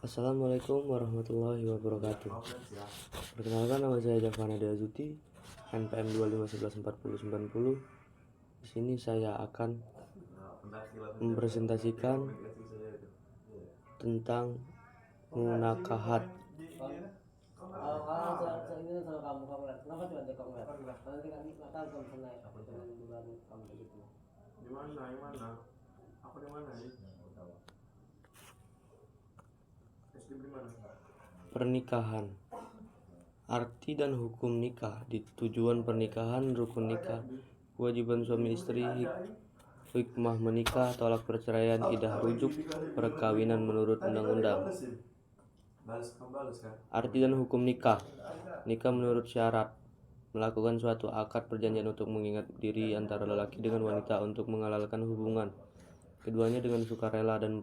Assalamualaikum warahmatullahi wabarakatuh. Perkenalkan, nama saya Javana Deazuti, NPM 25114090. Di sini saya akan mempresentasikan tentang munakahat. Pernikahan. Arti dan hukum nikah. Tujuan pernikahan, rukun nikah, kewajiban suami istri, hikmah menikah, tolak perceraian, idah rujuk, perkawinan menurut undang-undang. Arti dan hukum nikah. Nikah menurut syarat, melakukan suatu akad perjanjian untuk mengingat diri antara lelaki dengan wanita untuk menghalalkan hubungan keduanya dengan sukarela dan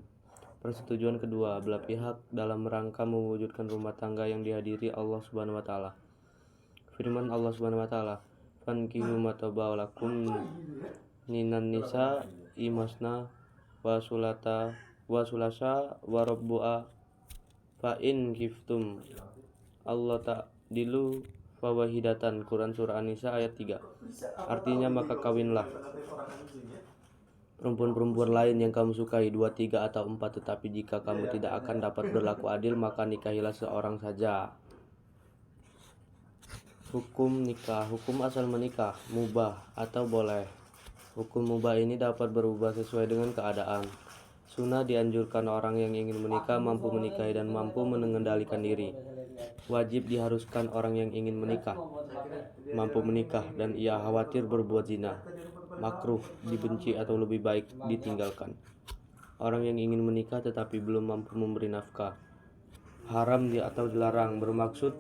persetujuan kedua belah pihak dalam rangka mewujudkan rumah tangga yang dihadiri Allah Subhanahu wa taala. Firman Allah Subhanahu wa taala, "Fankihu ma taba lakum minan nisa imasna wa sulasa wa rabbu'a fa in khiftum Allah ta'dilu fawahidatan." Quran surah An-Nisa ayat 3. Artinya, maka kawinlah perempuan-perempuan lain yang kamu sukai, 2, 3 atau 4, tetapi jika kamu tidak akan dapat berlaku adil, maka nikahilah seorang saja. Hukum nikah. Hukum asal menikah, mubah atau boleh. Hukum mubah ini dapat berubah sesuai dengan keadaan. Sunnah dianjurkan orang yang ingin menikah mampu menikahi dan mampu mengendalikan diri. Wajib diharuskan orang yang ingin menikah mampu menikah dan ia khawatir berbuat zina. Makruh, dibenci atau lebih baik ditinggalkan. Orang yang ingin menikah tetapi belum mampu memberi nafkah. Haram atau dilarang, bermaksud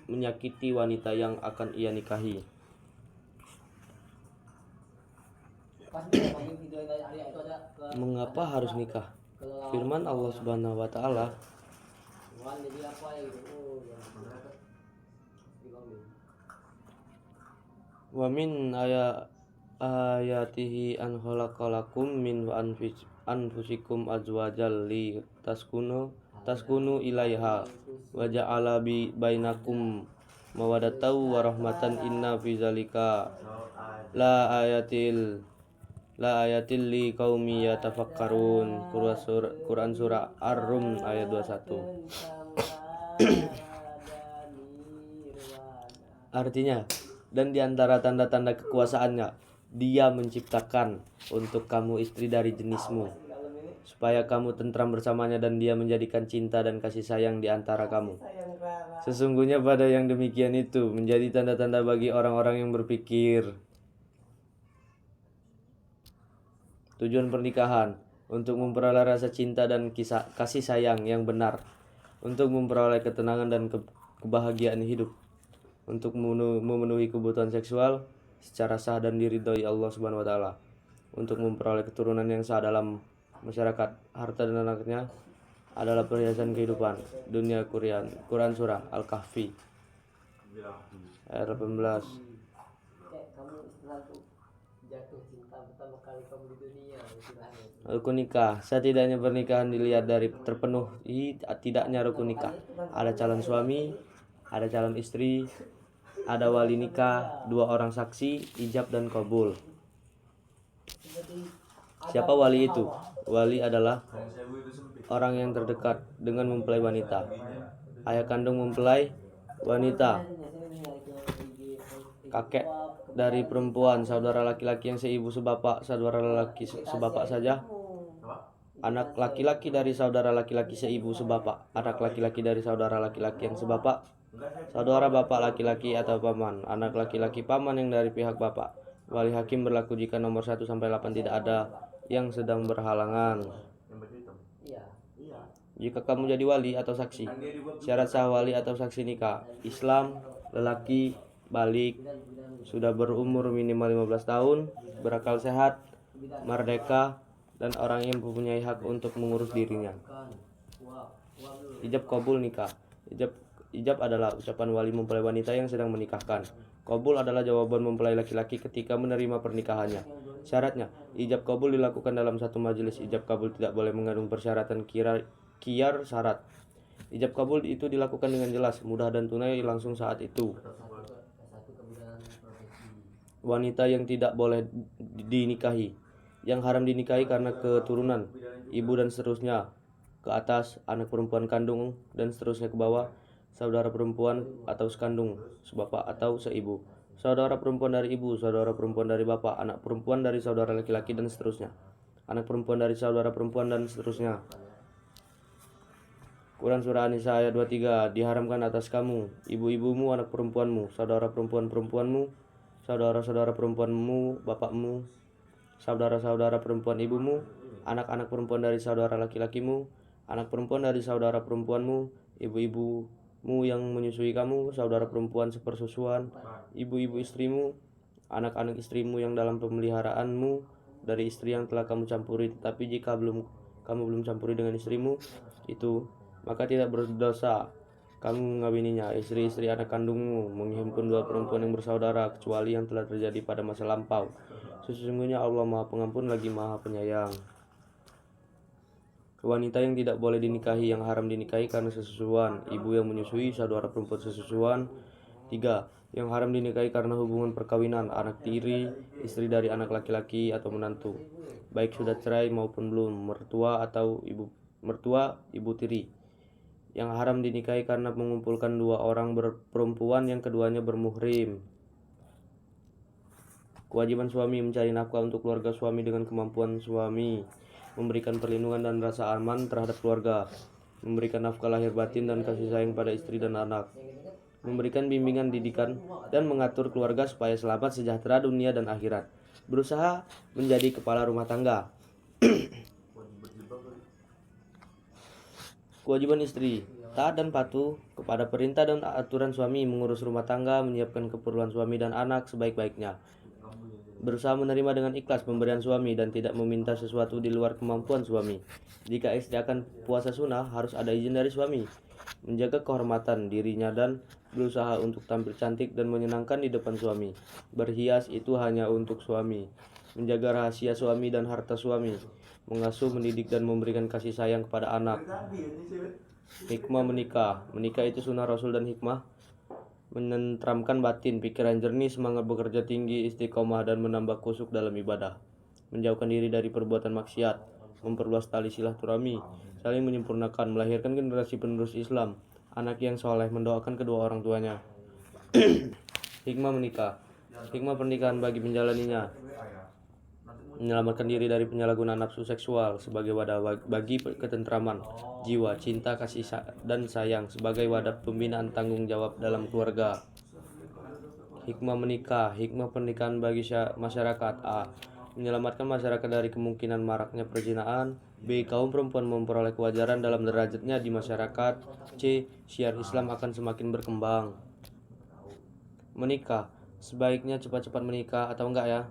menyakiti wanita yang akan ia nikahi. Mengapa harus nikah? Firman Allah Subhanahu wa taala, "Wa min ayatihi an khalaqalakum min anfusikum azwajal li taskunu ilaiha wa ja'ala bainakum mawaddatan wa rahmatan inna fi zalika la ayatil li qaumi yatafakkarun." Quran surah Ar-Rum ayat 21. Artinya, dan di antara tanda-tanda kekuasaannya, Dia menciptakan untuk kamu istri dari jenismu, supaya kamu tentram bersamanya, dan Dia menjadikan cinta dan kasih sayang di antara kamu. Sesungguhnya pada yang demikian itu menjadi tanda-tanda bagi orang-orang yang berpikir. Tujuan pernikahan, untuk memperoleh rasa cinta dan kasih sayang yang benar, untuk memperoleh ketenangan dan kebahagiaan hidup, untuk memenuhi kebutuhan seksual secara sah dan diridhoi Allah Subhanahu wa taala, untuk memperoleh keturunan yang sah dalam masyarakat. Harta dan anaknya adalah perhiasan kehidupan dunia. Quran surah Al-Kahfi ayat 18. Rukun nikah. Setidaknya pernikahan dilihat dari terpenuhi tidaknya rukun nikah. Ada calon suami, ada calon istri, ada wali nikah, 2 orang saksi, ijab dan qabul. Siapa wali itu? Wali adalah orang yang terdekat dengan mempelai wanita. Ayah kandung mempelai wanita, kakek dari perempuan, saudara laki-laki yang seibu sebapak, saudara laki sebapak saja, anak laki-laki dari saudara laki-laki seibu sebapak, anak laki-laki dari saudara laki-laki yang sebapak, saudara bapak laki-laki atau paman, anak laki-laki paman yang dari pihak bapak. Wali hakim berlaku jika nomor 1-8 tidak ada yang sedang berhalangan. Jika kamu jadi wali atau saksi. Syarat sah wali atau saksi nikah: Islam, lelaki, balik, sudah berumur minimal 15 tahun, berakal sehat, merdeka, dan orang yang mempunyai hak untuk mengurus dirinya. Ijab qabul nikah. Ijab adalah ucapan wali mempelai wanita yang sedang menikahkan. Qabul adalah jawaban mempelai laki-laki ketika menerima pernikahannya. Syaratnya, ijab qabul dilakukan dalam satu majelis. Ijab qabul tidak boleh mengandung persyaratan Khiyar syarat. Ijab kabul itu dilakukan dengan jelas, mudah dan tunai langsung saat itu. Wanita yang tidak boleh dinikahi. Yang haram dinikahi karena keturunan, ibu dan seterusnya ke atas, anak perempuan kandung dan seterusnya ke bawah, saudara perempuan atau sekandung, sebapak atau seibu, saudara perempuan dari ibu, saudara perempuan dari bapak, anak perempuan dari saudara laki-laki dan seterusnya, anak perempuan dari saudara perempuan dan seterusnya. Quran Surah An-Nisa ayat 23, diharamkan atas kamu, ibu-ibumu, anak perempuanmu, saudara perempuan-perempuanmu, saudara-saudara perempuanmu, bapakmu, saudara-saudara perempuan ibumu, anak-anak perempuan dari saudara laki-lakimu, anak perempuan dari saudara perempuanmu, ibu-ibumu yang menyusui kamu, saudara perempuan sepersusuan, ibu-ibu istrimu, anak-anak istrimu yang dalam pemeliharaanmu dari istri yang telah kamu campuri. Tetapi jika kamu belum campuri dengan istrimu itu, maka tidak berdosa kamu mengawininya. Istri-istri anak kandungmu menghimpun dua perempuan yang bersaudara, kecuali yang telah terjadi pada masa lampau. Sesungguhnya Allah Maha Pengampun lagi Maha Penyayang. Wanita yang tidak boleh dinikahi, yang haram dinikahi karena sesusuan, ibu yang menyusui, saudara perempuan sesusuan. 3. Yang haram dinikahi karena hubungan perkawinan, anak tiri, istri dari anak laki-laki atau menantu, baik sudah cerai maupun belum, mertua atau ibu tiri. Yang haram dinikahi karena mengumpulkan dua orang perempuan yang keduanya bermuhrim. Kewajiban suami mencari nafkah untuk keluarga suami dengan kemampuan suami, memberikan perlindungan dan rasa aman terhadap keluarga, memberikan nafkah lahir batin dan kasih sayang pada istri dan anak, memberikan bimbingan didikan, dan mengatur keluarga supaya selamat sejahtera dunia dan akhirat, berusaha menjadi kepala rumah tangga. Kewajiban istri, taat dan patuh kepada perintah dan aturan suami, mengurus rumah tangga, menyiapkan keperluan suami dan anak sebaik-baiknya, berusaha menerima dengan ikhlas pemberian suami dan tidak meminta sesuatu di luar kemampuan suami. Jika istri akan puasa sunnah, harus ada izin dari suami, menjaga kehormatan dirinya dan berusaha untuk tampil cantik dan menyenangkan di depan suami. Berhias itu hanya untuk suami, menjaga rahasia suami dan harta suami, mengasuh, mendidik dan memberikan kasih sayang kepada anak. Hikmah menikah. Menikah itu sunnah Rasul dan hikmah menenteramkan batin, pikiran jernih, semangat bekerja tinggi, istiqomah dan menambah khusyuk dalam ibadah, menjauhkan diri dari perbuatan maksiat, memperluas tali silaturahmi, saling menyempurnakan, melahirkan generasi penerus Islam, anak yang soleh, mendoakan kedua orang tuanya. Hikmah menikah. Hikmah pernikahan bagi menjalaninya, menyelamatkan diri dari penyalahgunaan nafsu seksual sebagai wadah bagi ketentraman jiwa, cinta, kasih dan sayang sebagai wadah pembinaan tanggung jawab dalam keluarga. Hikmah menikah. Hikmah pernikahan bagi masyarakat. A. Menyelamatkan masyarakat dari kemungkinan maraknya perzinahan. B. Kaum perempuan memperoleh kewajaran dalam derajatnya di masyarakat. C. Syiar Islam akan semakin berkembang. Menikah. Sebaiknya cepat-cepat menikah atau enggak ya?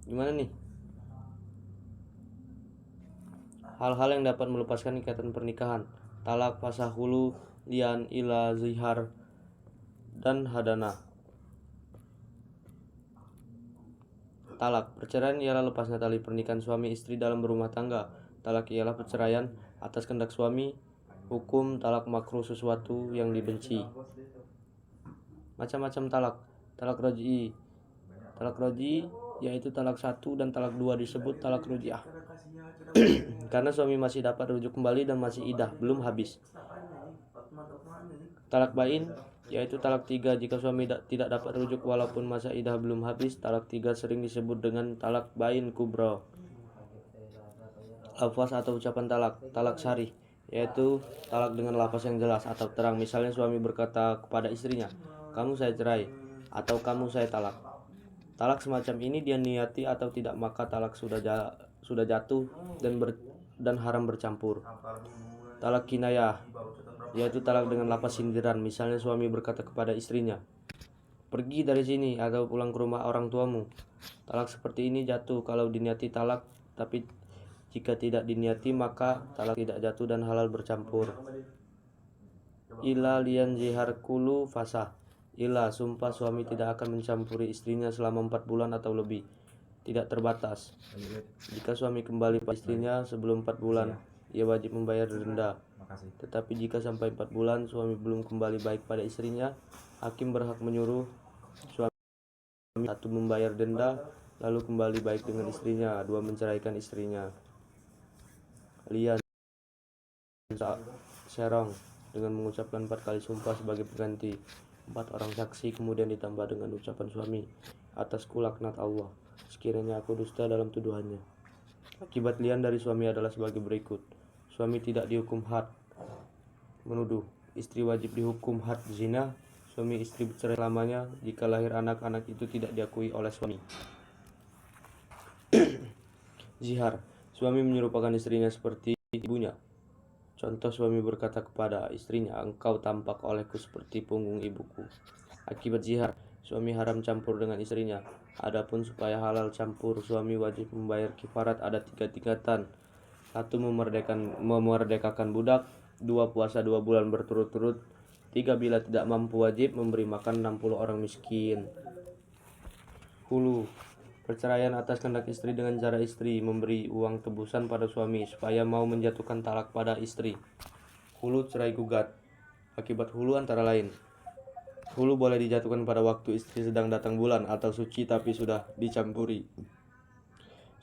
Gimana nih? Hal-hal yang dapat melepaskan ikatan pernikahan: talak, fasahulu, lian, ila, zihar, dan hadana. Talak. Perceraian ialah lepasnya tali pernikahan suami istri dalam berumah tangga. Talak ialah perceraian atas kehendak suami. Hukum talak makruh, sesuatu yang dibenci. Macam-macam talak. Talak raj'i. Talak raj'i yaitu talak 1 dan talak 2 disebut talak ruj'iyah karena suami masih dapat rujuk kembali dan masih idah belum habis. Talak bain yaitu talak 3 jika suami tidak dapat rujuk walaupun masa idah belum habis. Talak 3 sering disebut dengan talak bain kubra. Lafaz atau ucapan talak. Talak syarih yaitu talak dengan lafaz yang jelas atau terang. Misalnya suami berkata kepada istrinya, "Kamu saya cerai," atau "Kamu saya talak." Talak semacam ini dia niati atau tidak, maka talak sudah jatuh dan haram bercampur. Talak kinayah yaitu talak dengan lafaz sindiran. Misalnya suami berkata kepada istrinya, "Pergi dari sini," atau "Pulang ke rumah orang tuamu." Talak seperti ini jatuh kalau diniati talak, tapi jika tidak diniati maka talak tidak jatuh dan halal bercampur. Ila lian zihar kulu fasah. Ila sumpah suami tidak akan mencampuri istrinya selama 4 bulan atau lebih, tidak terbatas. Jika suami kembali pada istrinya sebelum 4 bulan, ia wajib membayar denda. Tetapi jika sampai 4 bulan suami belum kembali baik pada istrinya, hakim berhak menyuruh suami 1. Membayar denda, lalu kembali baik dengan istrinya. 2. Menceraikan istrinya. Lian Serong dengan mengucapkan 4 kali sumpah sebagai pengganti. 4 orang saksi kemudian ditambah dengan ucapan suami, atasku laknat Allah, sekiranya aku dusta dalam tuduhannya. Akibat lian dari suami adalah sebagai berikut. Suami tidak dihukum had menuduh, istri wajib dihukum had zina. Suami istri bercerai lamanya jika lahir anak-anak itu tidak diakui oleh suami. Zihar, suami menyerupakan istrinya seperti ibunya. Contoh, suami berkata kepada istrinya, engkau tampak olehku seperti punggung ibuku. Akibat zihar, suami haram campur dengan istrinya. Adapun supaya halal campur, suami wajib membayar kifarat ada 3 tingkatan. 1. Memerdekakan budak. 2. Puasa 2 bulan berturut-turut. 3. Bila tidak mampu wajib memberi makan 60 orang miskin. Hulu, perceraian atas kehendak istri dengan cara istri memberi uang tebusan pada suami supaya mau menjatuhkan talak pada istri. Hulu cerai gugat. Akibat hulu antara lain, hulu boleh dijatuhkan pada waktu istri sedang datang bulan atau suci tapi sudah dicampuri.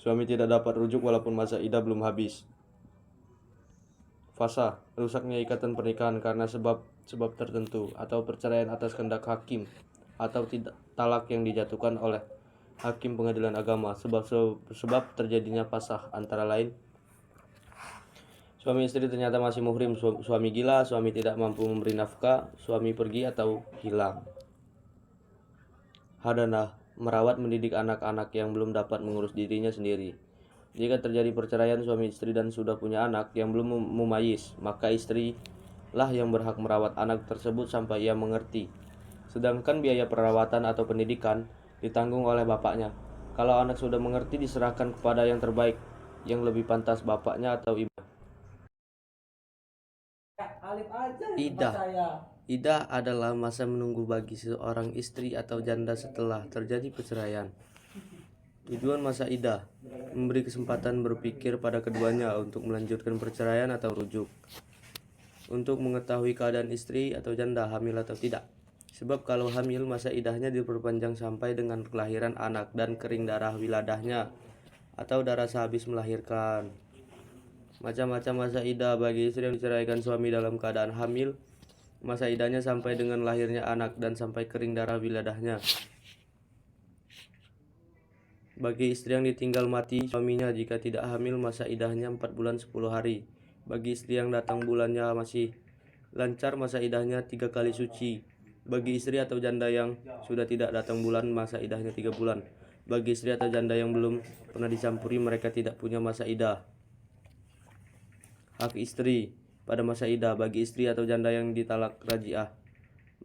Suami tidak dapat rujuk walaupun masa iddah belum habis. Fasa, rusaknya ikatan pernikahan karena sebab tertentu, atau perceraian atas kehendak hakim, atau talak yang dijatuhkan oleh hakim pengadilan agama. Sebab terjadinya fasah antara lain, suami istri ternyata masih muhrim, suami gila, suami tidak mampu memberi nafkah, suami pergi atau hilang. Hadanah, merawat mendidik anak-anak yang belum dapat mengurus dirinya sendiri. Jika terjadi perceraian suami istri dan sudah punya anak yang belum mumayyiz, maka istrilah yang berhak merawat anak tersebut sampai ia mengerti. Sedangkan biaya perawatan atau pendidikan ditanggung oleh bapaknya. Kalau anak sudah mengerti, diserahkan kepada yang terbaik, yang lebih pantas, bapaknya atau ibunya. Iddah. Iddah adalah masa menunggu bagi seorang istri atau janda setelah terjadi perceraian. Tujuan masa iddah, memberi kesempatan berpikir pada keduanya untuk melanjutkan perceraian atau rujuk. Untuk mengetahui keadaan istri atau janda hamil atau tidak. Sebab kalau hamil, masa iddahnya diperpanjang sampai dengan kelahiran anak dan kering darah wiladahnya atau darah sehabis melahirkan. Macam-macam masa iddah bagi istri yang diceraikan suami dalam keadaan hamil. Masa iddahnya sampai dengan lahirnya anak dan sampai kering darah wiladahnya. Bagi istri yang ditinggal mati suaminya jika tidak hamil, masa iddahnya 4 bulan 10 hari. Bagi istri yang datang bulannya masih lancar, masa iddahnya 3 kali suci. Bagi istri atau janda yang sudah tidak datang bulan, masa iddahnya 3 bulan. Bagi istri atau janda yang belum pernah dicampuri, mereka tidak punya masa iddah. Hak istri pada masa iddah. Bagi istri atau janda yang ditalak raji'ah,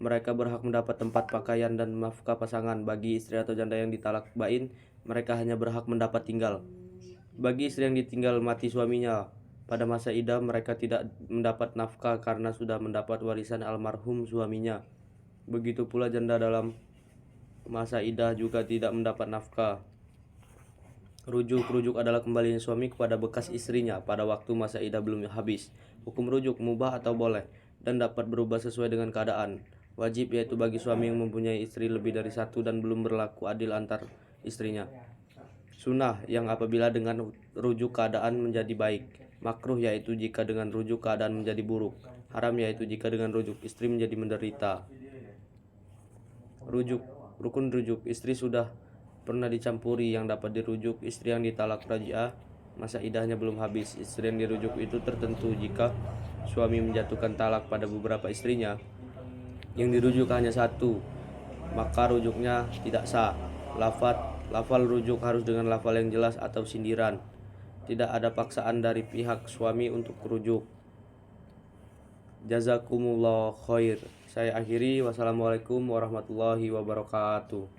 mereka berhak mendapat tempat pakaian dan nafkah pasangan. Bagi istri atau janda yang ditalak bain, mereka hanya berhak mendapat tinggal. Bagi istri yang ditinggal mati suaminya pada masa iddah, mereka tidak mendapat nafkah karena sudah mendapat warisan almarhum suaminya. Begitu pula janda dalam masa iddah juga tidak mendapat nafkah. Rujuk adalah kembalinya suami kepada bekas istrinya pada waktu masa iddah belum habis. Hukum rujuk mubah atau boleh dan dapat berubah sesuai dengan keadaan. Wajib yaitu bagi suami yang mempunyai istri lebih dari 1 dan belum berlaku adil antar istrinya. Sunnah yang apabila dengan rujuk keadaan menjadi baik. Makruh yaitu jika dengan rujuk keadaan menjadi buruk. Haram yaitu jika dengan rujuk istri menjadi menderita. Rukun rujuk, istri sudah pernah dicampuri yang dapat dirujuk. Istri yang ditalak raji'ah masa iddahnya belum habis. Istri yang dirujuk itu tertentu jika suami menjatuhkan talak pada beberapa istrinya, yang dirujuk hanya 1, maka rujuknya tidak sah. Lafal rujuk harus dengan lafal yang jelas atau sindiran. Tidak ada paksaan dari pihak suami untuk rujuk. Jazakumullah khair. Saya akhiri. Wassalamualaikum warahmatullahi wabarakatuh.